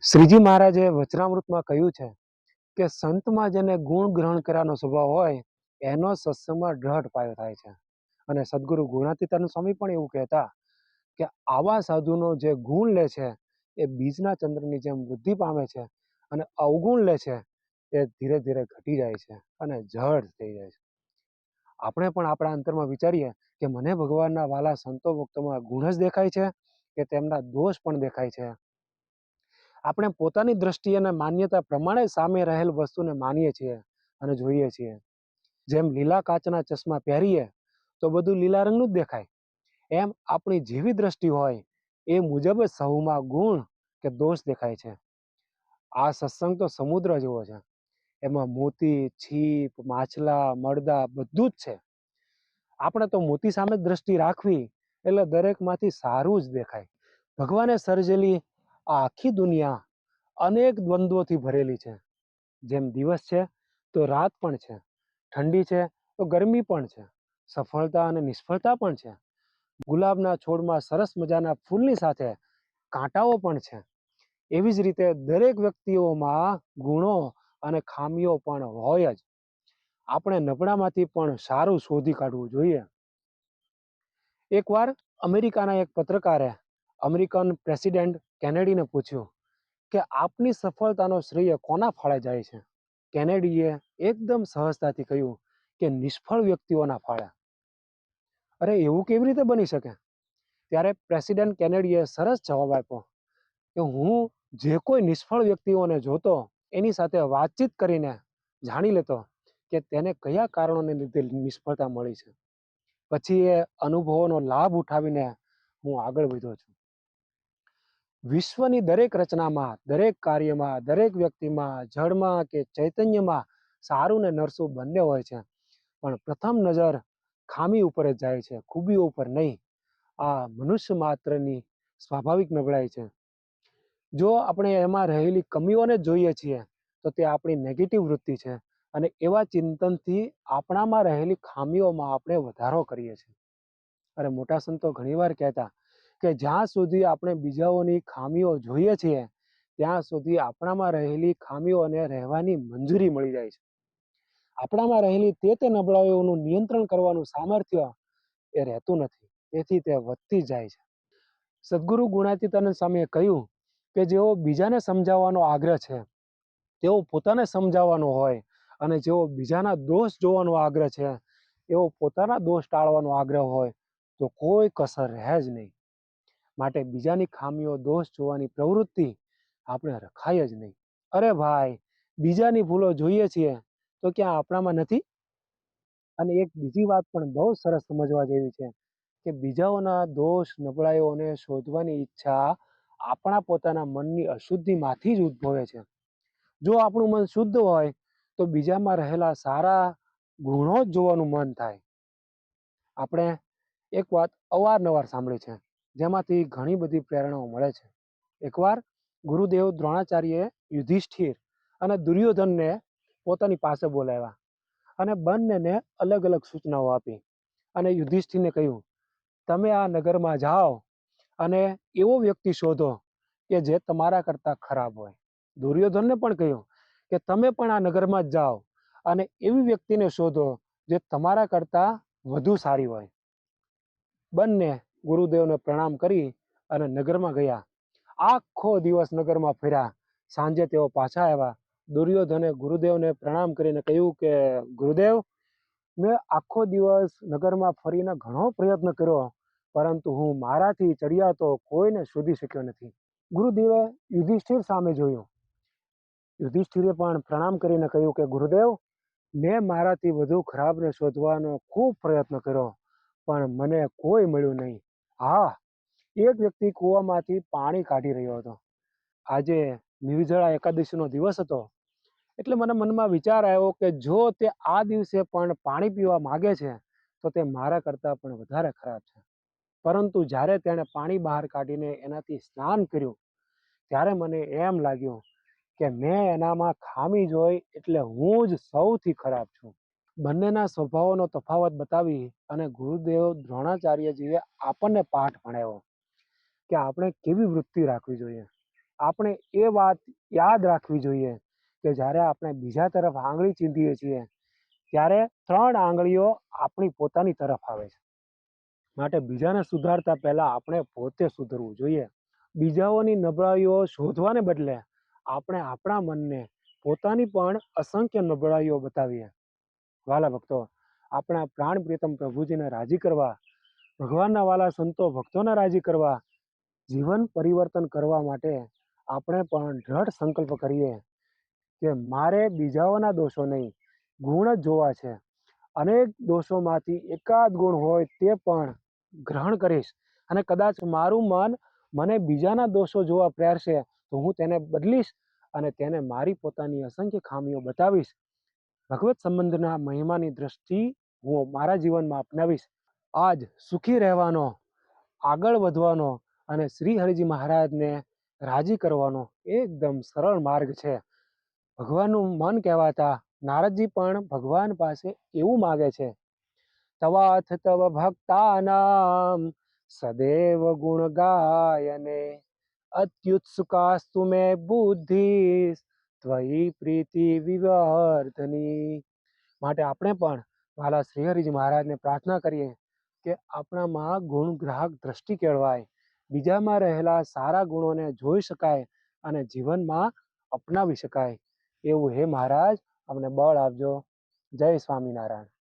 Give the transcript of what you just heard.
શ્રીજી મહારાજે વચનામૃતમાં કહ્યું છે કે સંતમાં જેને ગુણ ગ્રહણ કરવાનો સ્વભાવ હોય એનો સત્સંગમાં દ્રઢ પાયો થાય છે. અને સદગુરુ ગુણાતીતાનંદ સ્વામી પણ એવું કહેતા કે આવા સાધુનો જે ગુણ લે છે એ બીજના ચંદ્રની જેમ વૃદ્ધિ પામે છે, અને અવગુણ લે છે એ ધીરે ધીરે ઘટી જાય છે અને જડ થઈ જાય છે. આપણે પણ આપણા અંતરમાં વિચારીએ કે મને ભગવાનના વાલા સંતો ભક્તોમાં ગુણ જ દેખાય છે કે તેમના દોષ પણ દેખાય છે. આપણે પોતાની દ્રષ્ટિ અને માન્યતા પ્રમાણે સામે રહેલ વસ્તુને માનીએ છીએ અને જોઈએ છીએ. જેમ લીલા કાચના ચશ્મા પહેરીએ તો બધું લીલા રંગનું જ દેખાય, એમ આપણી જેવી દ્રષ્ટિ હોય એ મુજબ જ સૌમાં ગુણ કે દોષ દેખાય છે. આ સત્સંગ તો સમુદ્ર જેવો છે, એમાં મોતી, છીપ, માછલા, મળદા બધું જ છે. આપણે તો મોતી સામે જ દ્રષ્ટિ રાખવી એટલે દરેકમાંથી સારું જ દેખાય. ભગવાને સર્જેલી આ આખી દુનિયા અનેક દ્વંદ્વોથી ભરેલી છે. જેમ દિવસ છે તો રાત પણ છે, ઠંડી છે તો ગરમી પણ છે, સફળતા અને નિષ્ફળતા પણ છે. ગુલાબના છોડમાં સરસ મજાના ફૂલની સાથે કાંટાઓ પણ છે. એવી જ રીતે દરેક વ્યક્તિઓમાં ગુણો અને ખામીઓ પણ હોય જ. આપણે નબળામાંથી પણ સારું શોધી કાઢવું જોઈએ. એકવાર અમેરિકાના એક પત્રકારે અમેરિકન પ્રેસિડેન્ટ કેનેડીને પૂછ્યું કે આપની સફળતાનો શ્રેય કોના ફાળે જાય છે? કેનેડીએ એકદમ સહજતાથી કહ્યું કે નિષ્ફળ વ્યક્તિઓના ફાળે. અરે એવું કેવી રીતે બની શકે? ત્યારે પ્રેસિડેન્ટ કેનેડીએ સરસ જવાબ આપ્યો કે હું જે કોઈ નિષ્ફળ વ્યક્તિઓને જોતો એની સાથે વાતચીત કરીને જાણી લેતો કે તેને કયા કારણોને લીધે નિષ્ફળતા મળી છે. પછી એ અનુભવોનો લાભ ઉઠાવીને હું આગળ વધ્યો છું. વિશ્વની દરેક રચનામાં, દરેક કાર્યમાં, દરેક વ્યક્તિમાં, જળમાં કે ચૈતન્યમાં સારું ને નરસું બંને હોય છે, પણ પ્રથમ નજર ખામી ઉપર જ જાય છે, ખૂબીઓ ઉપર નહીં. આ મનુષ્ય માત્રની સ્વાભાવિક નબળાઈ છે. જો આપણે એમાં રહેલી કમીઓને જોઈએ છીએ તો તે આપણી નેગેટિવ વૃત્તિ છે, અને એવા ચિંતનથી આપણામાં રહેલી ખામીઓમાં આપણે વધારો કરીએ છીએ. અરે મોટા સંતો ઘણીવાર કહેતા કે જ્યાં સુધી આપણે બીજાઓની ખામીઓ જોઈએ છીએ ત્યાં સુધી આપણામાં રહેલી ખામીઓને રહેવાની મંજૂરી મળી જાય છે. આપણામાં રહેલી તે નબળાઈઓનું નિયંત્રણ કરવાનું સામર્થ્ય એ રહેતું નથી, તેથી તે વધતી જાય છે. સદગુરુ ગુણાતીતાનંદ સ્વામીએ કહ્યું કે જેઓ બીજાને સમજાવવાનો આગ્રહ છે તેઓ પોતાને સમજાવવાનો હોય, અને જેઓ બીજાના દોષ જોવાનો આગ્રહ છે એવો પોતાના દોષ ટાળવાનો આગ્રહ હોય તો કોઈ કસર રહે જ નહીં. માટે બીજાની ખામીઓ, દોષ જોવાની પ્રવૃત્તિ આપણે રખાય જ નહીં. અરે ભાઈ, બીજાની ભૂલો જોઈએ છીએ તો ક્યાં આપણામાં નથી? અને એક બીજી વાત પણ બહુ સરસ સમજવા જેવી છે કે બીજાઓના દોષ, નબળાઈઓને શોધવાની ઈચ્છા આપણા પોતાના મનની અશુદ્ધિમાંથી જ ઉદ્ભવે છે. જો આપણું મન શુદ્ધ હોય તો બીજામાં રહેલા સારા ગુણો જ જોવાનું મન થાય. આપણે એક વાત અવારનવાર સાંભળી છે જેમાંથી ઘણી બધી પ્રેરણાઓ મળે છે. એકવાર ગુરુદેવ દ્રોણાચાર્યએ યુધિષ્ઠિર અને દુર્યોધનને પોતાની પાસે બોલાવ્યા અને બંનેને અલગ અલગ સૂચનાઓ આપી અને યુધિષ્ઠિરને કહ્યું, તમે આ નગરમાં જાઓ અને એવો વ્યક્તિ શોધો કે જે તમારા કરતા ખરાબ હોય. દુર્યોધનને પણ કહ્યું કે તમે પણ આ નગરમાં જ જાઓ અને એવી વ્યક્તિને શોધો જે તમારા કરતા વધુ સારી હોય. બંને ગુરુદેવને પ્રણામ કરી અને નગરમાં ગયા. આખો દિવસ નગરમાં ફર્યા. સાંજે તેઓ પાછા આવ્યા. દુર્યોધને ગુરુદેવને પ્રણામ કરીને કહ્યું કે ગુરુદેવ, મેં આખો દિવસ નગરમાં ફરીને ઘણો પ્રયત્ન કર્યો, પરંતુ હું મારાથી ચડિયાતો કોઈને શોધી શક્યો નથી. ગુરુદેવે યુધિષ્ઠિર સામે જોયું. યુધિષ્ઠિરે પણ પ્રણામ કરીને કહ્યું કે ગુરુદેવ, મેં મારાથી વધુ ખરાબને શોધવાનો ખૂબ પ્રયત્ન કર્યો, પણ મને કોઈ મળ્યું નહીં. હા, એક વ્યક્તિ કૂવામાંથી પાણી કાઢી રહ્યો હતો. આજે નિર્જળા એકાદશીનો દિવસ હતો, એટલે મને મનમાં વિચાર આવ્યો કે જો તે આ દિવસે પણ પાણી પીવા માગે છે તો તે મારા કરતાં પણ વધારે ખરાબ છે. પરંતુ જ્યારે તેણે પાણી બહાર કાઢીને એનાથી સ્નાન કર્યું ત્યારે મને એમ લાગ્યું કે મેં એનામાં ખામી જોઈ, એટલે હું જ સૌથી ખરાબ છું. બંનેના સ્વભાવોનો તફાવત બતાવી અને ગુરુદેવ દ્રોણાચાર્યજીએ આપણને પાઠ ભણાવ્યો કે આપણે કેવી વૃત્તિ રાખવી જોઈએ. આપણે એ વાત યાદ રાખવી જોઈએ કે જ્યારે આપણે બીજા તરફ આંગળી ચીંધીએ છીએ ત્યારે 3 આંગળીઓ આપણી પોતાની તરફ આવે છે. માટે બીજાને સુધારતા પહેલા આપણે પોતે સુધરવું જોઈએ. બીજાઓની નબળાઈઓ શોધવાને બદલે આપણે આપણા મનને પોતાની પણ અસંખ્ય નબળાઈઓ બતાવીએ. વાલા ભક્તો, આપણા પ્રાણ પ્રિયતમ પ્રભુજીને રાજી કરવા, ભગવાનના વાલા સંતો ભક્તોને રાજી કરવા, જીવન પરિવર્તન કરવા માટે આપણે પણ દ્રઢ સંકલ્પ કરીએ કે મારે બીજાઓના દોષો નહીં, ગુણ જ જોવા છે. અનેક દોષોમાંથી એકાદ ગુણ હોય તે પણ ગ્રહણ કરીશ, અને કદાચ મારું મન મને બીજાના દોષો જોવા પ્રેરશે તો હું તેને બદલીશ અને તેને મારી પોતાની અસંખ્ય ખામીઓ બતાવીશ. ભગવત સંબંધના મહિમાની દ્રષ્ટિ હું મારા જીવનમાં અપનાવીશ. આજ સુખી રહેવાનો, આગળ વધવાનો અને શ્રી હરિજી મહારાજને રાજી કરવાનો એકદમ સરળ માર્ગ છે. ભગવાનનું મન કહેવાતા નારદજી પણ ભગવાન પાસે એવું માગે છે, તવાથ તવ ભક્તાનામ સદૈવ ગુણ ગાયને અત્યુત્સુકાસ્તુ મે બુદ્ધિ ત્વયી પ્રીતિ વિવર્ધની. માટે આપણે પણ વાલા શ્રી હરિજી મહારાજને પ્રાર્થના કરીએ કે આપણામાં ગુણગ્રાહક દ્રષ્ટિ કેળવાય, બીજામાં રહેલા સારા ગુણોને જોઈ શકાય અને જીવનમાં અપનાવી શકાય. એવું હે મહારાજ અમને બળ આપજો. જય સ્વામિનારાયણ.